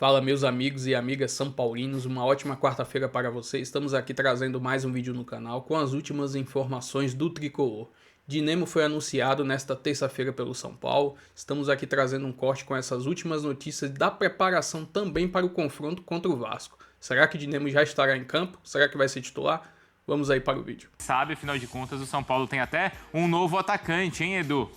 Fala, meus amigos e amigas são paulinos, uma ótima quarta-feira para vocês. Estamos aqui trazendo mais um vídeo no canal com as últimas informações do tricolor. Dinamo foi anunciado nesta terça-feira pelo São Paulo. Estamos aqui trazendo um corte com essas últimas notícias da preparação também para o confronto contra o Vasco. Será que Dinamo já estará em campo? Será que vai ser titular? Vamos aí para o vídeo. Sabe, afinal de contas, o São Paulo tem até um novo atacante, hein, Edu?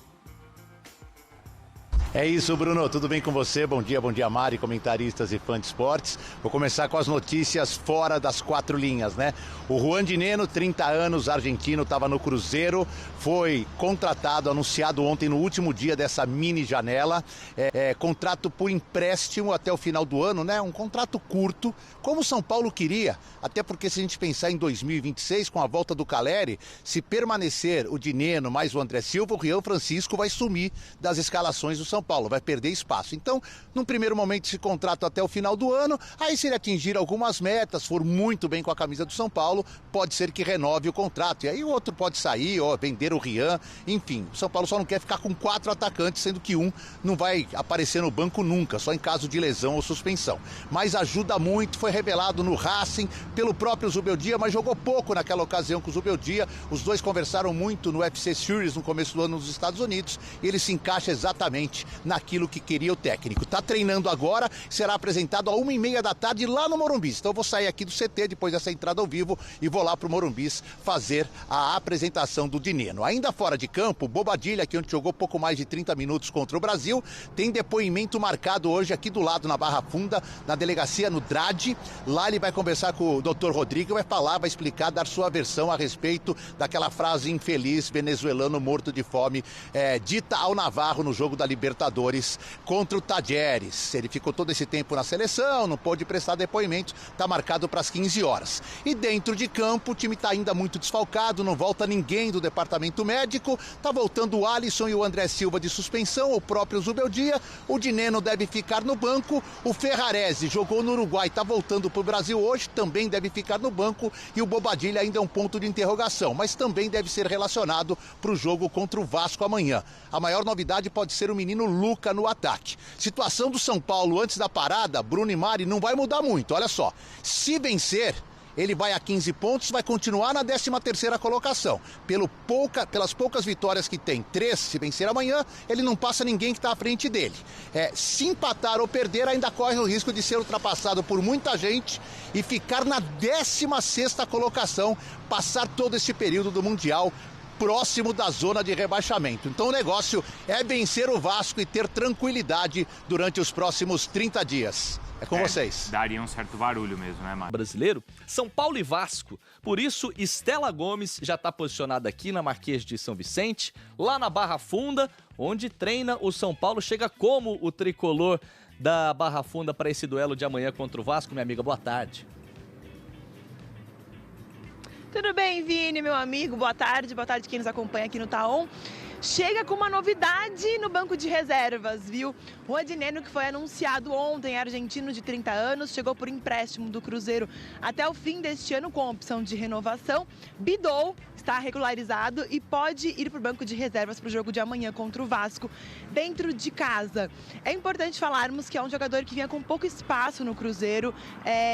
É isso, Bruno. Tudo bem com você? Bom dia, Mari, comentaristas e fãs de esportes. Vou começar com as notícias fora das quatro linhas, né? O Juan Dinenno, 30 anos, argentino, estava no Cruzeiro, foi contratado, anunciado ontem no último dia dessa mini janela. Contrato por empréstimo até o final do ano, né? Um contrato curto, como o São Paulo queria. Até porque se a gente pensar em 2026, com a volta do Caleri, se permanecer o Dinenno mais o André Silva, o Rian Francisco vai sumir das escalações do São Paulo, vai perder espaço. Então, num primeiro momento, esse contrato até o final do ano, aí se ele atingir algumas metas, for muito bem com a camisa do São Paulo, pode ser que renove o contrato. E aí o outro pode sair, ou vender o Rian, enfim. O São Paulo só não quer ficar com 4 atacantes, sendo que um não vai aparecer no banco nunca, só em caso de lesão ou suspensão. Mas ajuda muito, foi revelado no Racing, pelo próprio Zubeldia, mas jogou pouco naquela ocasião com o Zubeldia. Os dois conversaram muito no UFC Series no começo do ano nos Estados Unidos, e ele se encaixa exatamente naquilo que queria o técnico. Está treinando agora, será apresentado às 1h30 da tarde lá no Morumbi. Então eu vou sair aqui do CT depois dessa entrada ao vivo e vou lá para o Morumbi fazer a apresentação do Dinenno. Ainda fora de campo, Bobadilla, que ontem jogou pouco mais de 30 minutos contra o Brasil, tem depoimento marcado hoje aqui do lado na Barra Funda, na delegacia no DRAD. Lá ele vai conversar com o Dr. Rodrigo, vai falar, vai explicar, dar sua versão a respeito daquela frase infeliz, venezuelano morto de fome, dita ao Navarro no jogo da Libertadores contra o Tajeres. Ele ficou todo esse tempo na seleção, não pôde prestar depoimento, está marcado para as 15 horas. E dentro de campo, o time está ainda muito desfalcado, não volta ninguém do departamento médico, está voltando o Alisson e o André Silva de suspensão, o próprio Zubeldia, o Dinenno deve ficar no banco, o Ferrarese jogou no Uruguai, está voltando para o Brasil hoje, também deve ficar no banco, e o Bobadilla ainda é um ponto de interrogação, mas também deve ser relacionado para o jogo contra o Vasco amanhã. A maior novidade pode ser o menino Luca no ataque. Situação do São Paulo antes da parada, Bruno e Mari, não vai mudar muito, olha só. Se vencer, ele vai a 15 pontos, vai continuar na 13ª colocação. Pelas poucas vitórias que tem, 3, se vencer amanhã, ele não passa ninguém que está à frente dele. Se empatar ou perder, ainda corre o risco de ser ultrapassado por muita gente e ficar na 16ª colocação, passar todo esse período do Mundial próximo da zona de rebaixamento. Então o negócio é vencer o Vasco e ter tranquilidade durante os próximos 30 dias. É com vocês. Daria um certo barulho mesmo, né, Mário? Brasileiro, São Paulo e Vasco. Por isso, Estela Gomes já está posicionada aqui na Marquês de São Vicente, lá na Barra Funda, onde treina o São Paulo. Chega como o tricolor da Barra Funda para esse duelo de amanhã contra o Vasco. Minha amiga, boa tarde. Tudo bem, Vini, meu amigo? Boa tarde quem nos acompanha aqui no Taon. Chega com uma novidade no banco de reservas, viu? O Juan Dinenno, que foi anunciado ontem, argentino de 30 anos, chegou por empréstimo do Cruzeiro até o fim deste ano com opção de renovação. Bidou, está regularizado e pode ir para o banco de reservas para o jogo de amanhã contra o Vasco, dentro de casa. É importante falarmos que é um jogador que vinha com pouco espaço no Cruzeiro.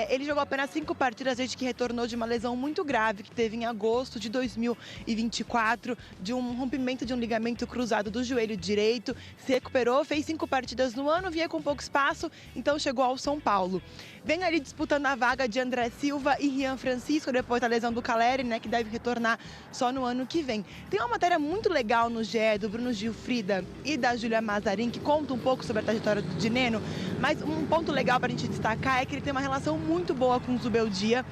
Ele jogou apenas 5 partidas desde que retornou de uma lesão muito grave que teve em agosto de 2024, de um rompimento de um ligamento cruzado do joelho direito. Se recuperou, fez 5 partidas no ano, vinha com pouco espaço, então chegou ao São Paulo. Vem ali disputando a vaga de André Silva e Rian Francisco, depois da lesão do Caleri, né, que deve retornar só no ano que vem. Tem uma matéria muito legal no GE do Bruno Gilfrida e da Júlia Mazarin, que conta um pouco sobre a trajetória do Dinenno, mas um ponto legal para a gente destacar é que ele tem uma relação muito boa com o Zubeldia.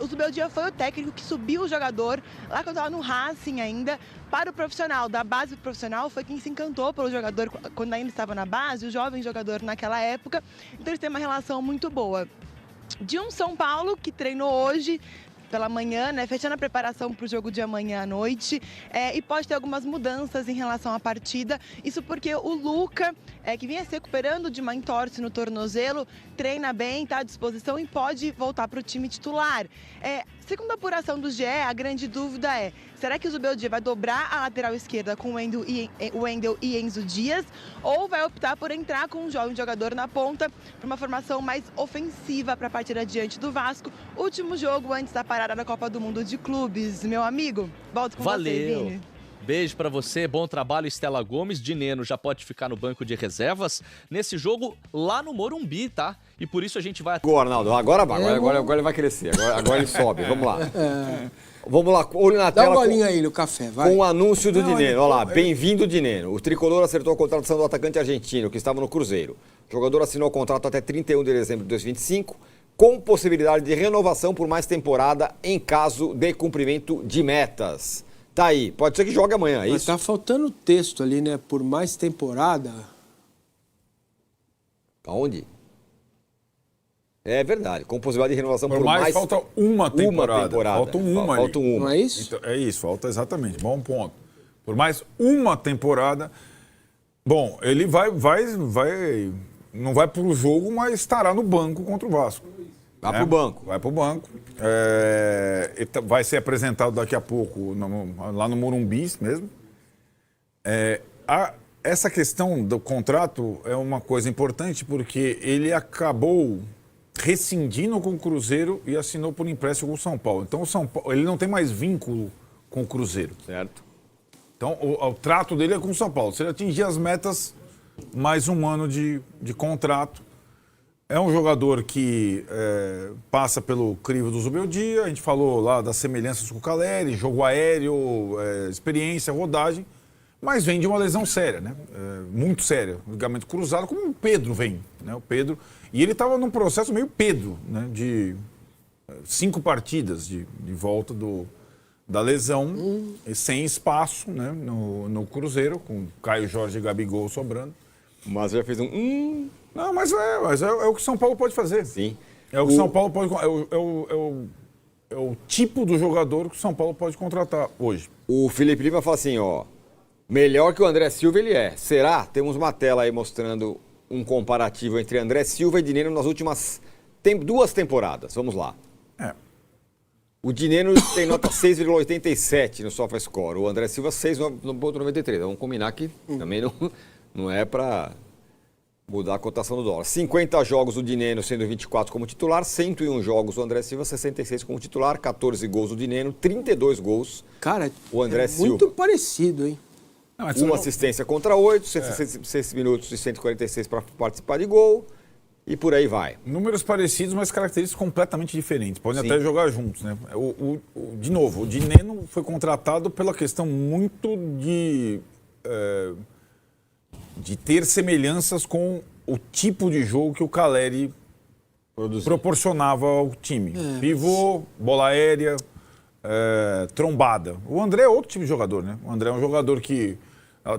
O Zubeldia foi o técnico que subiu o jogador, lá quando estava no Racing ainda, para o profissional. Da base pro profissional, foi quem se encantou pelo jogador quando ainda estava na base, o jovem jogador naquela época. Então eles têm uma relação muito boa. De um São Paulo que treinou hoje pela manhã, né, fechando a preparação para o jogo de amanhã à noite, e pode ter algumas mudanças em relação à partida. Isso porque o Luca, que vinha se recuperando de uma entorse no tornozelo, treina bem, está à disposição e pode voltar para o time titular. Segundo a apuração do GE, a grande dúvida é: será que o Zubeldia vai dobrar a lateral esquerda com o Wendel e Enzo Dias, ou vai optar por entrar com um jovem jogador na ponta para uma formação mais ofensiva para partir adiante do Vasco? Último jogo antes da parada da Copa do Mundo de Clubes, meu amigo. Volto com você, Vini. Beijo pra você, bom trabalho, Estela Gomes. Dineno já pode ficar no banco de reservas nesse jogo lá no Morumbi, tá? E por isso a gente vai... Arnaldo, agora ele vai crescer, agora ele sobe, vamos lá. Vamos lá, olho na tela. Dá uma bolinha aí no café, vai. Com o anúncio do Dineno, olha lá, bem-vindo Dineno. O tricolor acertou a contratação do atacante argentino, que estava no Cruzeiro. O jogador assinou o contrato até 31 de dezembro de 2025, com possibilidade de renovação por mais temporada em caso de cumprimento de metas. Tá aí, pode ser que jogue amanhã, é Mas isso? tá faltando texto ali, né? Por mais temporada. Aonde? É verdade, com possibilidade de renovação Por mais falta uma temporada. Falta uma ali. Falta uma. Não é isso? Então, é isso, falta exatamente, bom ponto. Por mais uma temporada. Bom, ele não vai pro jogo, mas estará no banco contra o Vasco. Vai pro banco. Vai pro banco. Vai ser apresentado daqui a pouco lá no Morumbi mesmo. Essa questão do contrato é uma coisa importante porque ele acabou rescindindo com o Cruzeiro e assinou por empréstimo com o São Paulo. Então o São Paulo, ele não tem mais vínculo com o Cruzeiro. Certo. Então o trato dele é com o São Paulo. Se ele atingir as metas, mais um ano de contrato. É um jogador que passa pelo crivo do Zubeldia. A gente falou lá das semelhanças com o Caleri, jogo aéreo, experiência, rodagem. Mas vem de uma lesão séria, né? Muito séria. Ligamento cruzado, como o Pedro vem, né? O Pedro. E ele estava num processo meio Pedro, né? De 5 partidas de volta da lesão, sem espaço, né? No Cruzeiro, com Caio Jorge e Gabigol sobrando. Mas já fez um... Não, mas é o que o São Paulo pode fazer. Sim. É o que o São Paulo pode... É o tipo do jogador que o São Paulo pode contratar hoje. O Felipe Lima fala assim, ó... Melhor que o André Silva ele é. Será? Temos uma tela aí mostrando um comparativo entre André Silva e Dineno nas últimas 2 temporadas. Vamos lá. O Dineno tem nota 6,87 no SofaScore. O André Silva 6,93. Vamos combinar que também não é para mudar a cotação do dólar. 50 jogos do Dineno, sendo 24 como titular, 101 jogos do André Silva, 66 como titular, 14 gols do Dineno, 32 gols. Cara, o André Silva. Muito parecido, hein? Uma assistência contra 8, 166 minutos e 146 para participar de gol. E por aí vai. Números parecidos, mas características completamente diferentes. Podem até jogar juntos, né? De novo, o Dineno foi contratado pela questão muito de ter semelhanças com o tipo de jogo que o Caleri proporcionava ao time. Pivô, bola aérea, trombada. O André é outro tipo de jogador, né? O André é um jogador que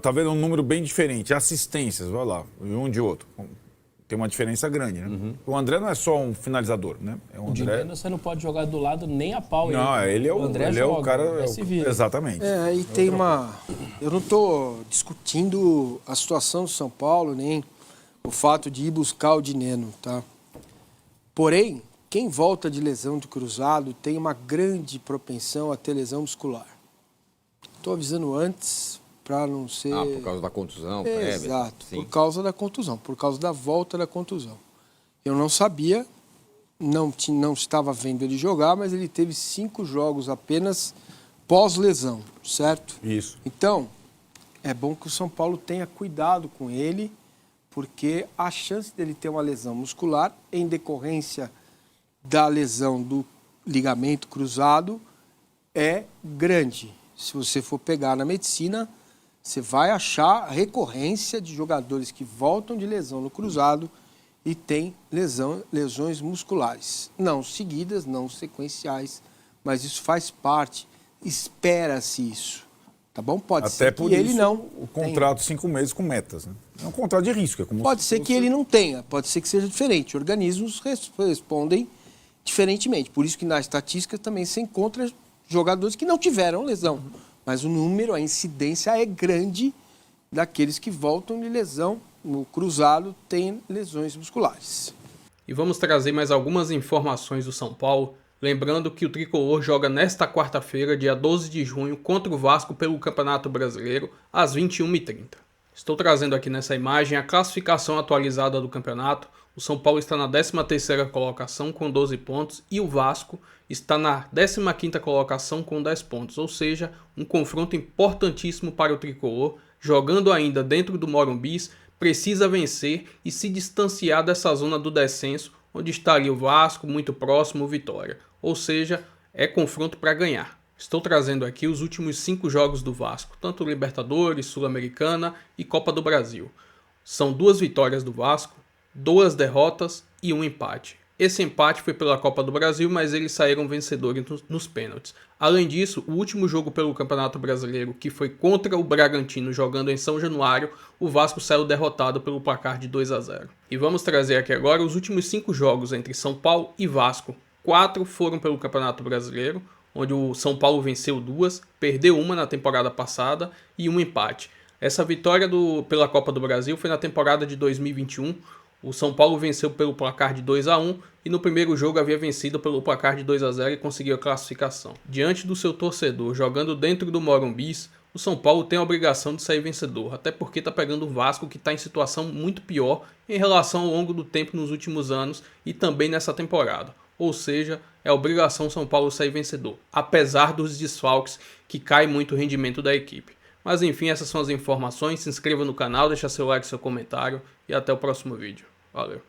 tá vendo um número bem diferente. Assistências, vai lá, um de outro. Tem uma diferença grande, né? O André não é só um finalizador, né? O Dineno você não pode jogar do lado nem a pau. Não, ele é o cara... Exatamente. E tem uma... Eu não estou discutindo a situação do São Paulo, nem o fato de ir buscar o Dineno, tá? Porém, quem volta de lesão de cruzado tem uma grande propensão a ter lesão muscular. Estou avisando antes para não ser... por causa da contusão. Exato, por causa da contusão, por causa da volta da contusão. Eu não sabia, não estava vendo ele jogar, mas ele teve 5 jogos apenas pós-lesão, certo? Isso. Então, é bom que o São Paulo tenha cuidado com ele, porque a chance dele ter uma lesão muscular em decorrência da lesão do ligamento cruzado é grande. Se você for pegar na medicina, você vai achar recorrência de jogadores que voltam de lesão no cruzado e têm lesões musculares. Não seguidas, não sequenciais, mas isso faz parte, espera-se isso. Tá bom? Pode ser que ele não o contrato 5 meses com metas, né? É um contrato de risco. Pode ser que ele não tenha, pode ser que seja diferente. Organismos respondem diferentemente. Por isso que na estatística também se encontra jogadores que não tiveram lesão. Mas o número, a incidência é grande daqueles que voltam de lesão no cruzado, têm lesões musculares. E vamos trazer mais algumas informações do São Paulo. Lembrando que o Tricolor joga nesta quarta-feira, dia 12 de junho, contra o Vasco pelo Campeonato Brasileiro, às 21h30. Estou trazendo aqui nessa imagem a classificação atualizada do campeonato. O São Paulo está na 13ª colocação com 12 pontos e o Vasco está na 15ª colocação com 10 pontos, ou seja, um confronto importantíssimo para o Tricolor, jogando ainda dentro do Morumbi, precisa vencer e se distanciar dessa zona do descenso, onde estaria o Vasco muito próximo ao Vitória, ou seja, é confronto para ganhar. Estou trazendo aqui os últimos 5 jogos do Vasco, tanto Libertadores, Sul-Americana e Copa do Brasil. São 2 vitórias do Vasco, 2 derrotas e 1 empate. Esse empate foi pela Copa do Brasil, mas eles saíram vencedores nos pênaltis. Além disso, o último jogo pelo Campeonato Brasileiro, que foi contra o Bragantino jogando em São Januário, o Vasco saiu derrotado pelo placar de 2-0. E vamos trazer aqui agora os últimos 5 jogos entre São Paulo e Vasco. 4 foram pelo Campeonato Brasileiro, onde o São Paulo venceu 2, perdeu 1 na temporada passada e 1 empate. Essa vitória pela Copa do Brasil foi na temporada de 2021, o São Paulo venceu pelo placar de 2-1 e no primeiro jogo havia vencido pelo placar de 2-0 e conseguiu a classificação. Diante do seu torcedor, jogando dentro do Morumbi, o São Paulo tem a obrigação de sair vencedor, até porque está pegando o Vasco, que está em situação muito pior em relação ao longo do tempo nos últimos anos e também nessa temporada. Ou seja, é obrigação São Paulo sair vencedor, apesar dos desfalques que cai muito o rendimento da equipe. Mas enfim, essas são as informações. Se inscreva no canal, deixa seu like, seu comentário e até o próximo vídeo. Valeu!